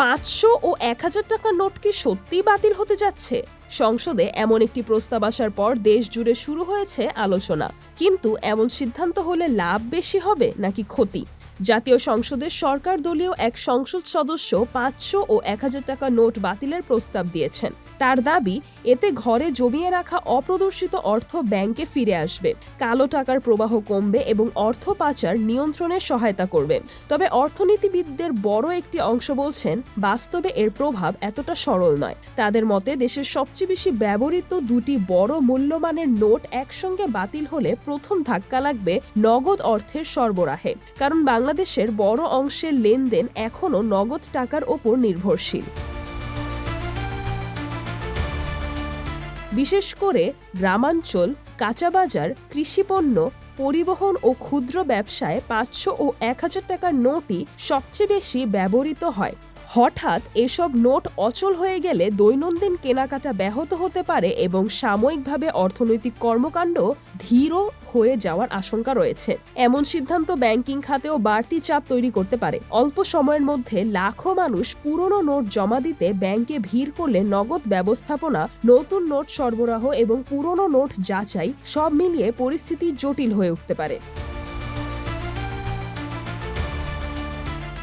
500 ও 1000 টাকার নোট কি সত্যিই বাতিল হতে যাচ্ছে? সংসদে এমন একটি প্রস্তাব আসার পর দেশ জুড়ে শুরু হয়েছে আলোচনা। কিন্তু এমন সিদ্ধান্ত হলে লাভ বেশি হবে নাকি ক্ষতি? জাতীয় সংসদের সরকার দলীয় এক সংসদ সদস্য 500 ও 1000 টাকা নোট বাতিলের প্রস্তাব দিয়েছেন। তার দাবি, এতে ঘরে জমিয়ে রাখা অপ্রদর্শিত অর্থ ব্যাংকে ফিরে আসবে, কালো টাকার প্রবাহ কমবে এবং অর্থ পাচার নিয়ন্ত্রণে সহায়তা করবে। তবে অর্থনীতিবিদদের বড় একটি অংশ বলছেন, বাস্তবে এর প্রভাব এতটা সরল নয়। তাদের মতে দেশের সবচেয়ে বেশি ব্যবহৃত দুটি বড় মূল্যমানের নোট একসঙ্গে বাতিল হলে প্রথম ধাক্কা লাগবে নগদ অর্থের সরবরাহে, কারণ বাংলাদেশের বড় অংশের লেনদেন এখনও নগদ টাকার ওপর নির্ভরশীল। বিশেষ করে গ্রামাঞ্চল, কাঁচাবাজার, কৃষিপণ্য, পরিবহন ও ক্ষুদ্র ব্যবসায় 500 ও 1000 টাকার নোটই সবচেয়ে বেশি ব্যবহৃত হয়। হঠাৎ এসব নোট অচল হয়ে গেলে দৈনন্দিন কেনাকাটা ব্যাহত হতে পারে এবং সাময়িকভাবে অর্থনৈতিক কর্মকাণ্ড ধীর হয়ে যাওয়ার আশঙ্কা রয়েছে। এমন সিদ্ধান্ত ব্যাংকিং খাতেও বাড়তি চাপ তৈরি করতে পারে। অল্প সময়ের মধ্যে লাখো মানুষ পুরনো নোট জমা দিতে ব্যাংকে ভিড় করলে নগদ ব্যবস্থাপনা, নতুন নোট সরবরাহ এবং পুরনো নোট যাচাই সব মিলিয়ে পরিস্থিতি জটিল হয়ে উঠতে পারে।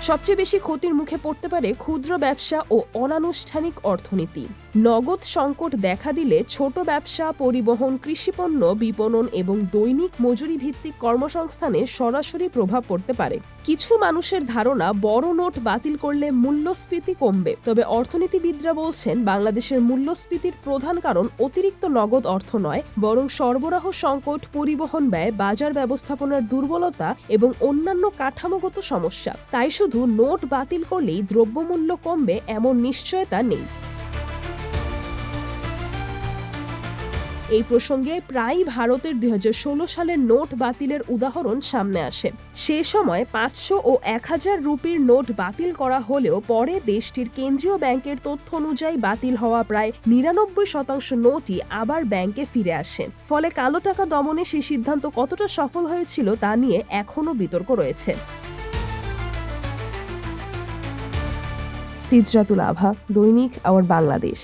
সবচেয়ে বেশি ক্ষতির মুখে পড়তে পারে ক্ষুদ্র ব্যবসা ও অনানুষ্ঠানিক অর্থনীতি। নগদ সংকট দেখা দিলে ছোট ব্যবসা, পরিবহন, কৃষিপণ্য, বিপণন এবং দৈনিক মজুরি ভিত্তিক কর্মসংস্থানে সরাসরি প্রভাব পড়তে পারে। কিছু মানুষের ধারণা, বড় নোট বাতিল করলে মূল্যস্ফীতি কমবে। তবে অর্থনীতিবিদরা বলছেন, বাংলাদেশের মূল্যস্ফীতির প্রধান কারণ অতিরিক্ত নগদ অর্থ নয়, বরং সরবরাহ সংকট, পরিবহন ব্যয়, বাজার ব্যবস্থাপনার দুর্বলতা এবং অন্যান্য কাঠামোগত সমস্যা। তাই শুধু নোট বাতিল করলেই দ্রব্যমূল্য কমবে এমন নিশ্চয়তা নেই। এই প্রসঙ্গে প্রায়ই ভারতের 2016 সালের নোট বাতিলের উদাহরণ সামনে আসে। সে সময় 500 ও 1000 রুপির নোট বাতিল করা হলেও পরে দেশটির কেন্দ্রীয় ব্যাংকের তথ্য অনুযায়ী বাতিল হওয়া প্রায় 99% নোটই আবার ব্যাংকে ফিরে আসে। ফলে কালো টাকা দমনে সেই সিদ্ধান্ত কতটা সফল হয়েছিল তা নিয়ে এখনও বিতর্ক রয়েছে। সিজরাতুল আভা, দৈনিক আওয়ার বাংলাদেশ।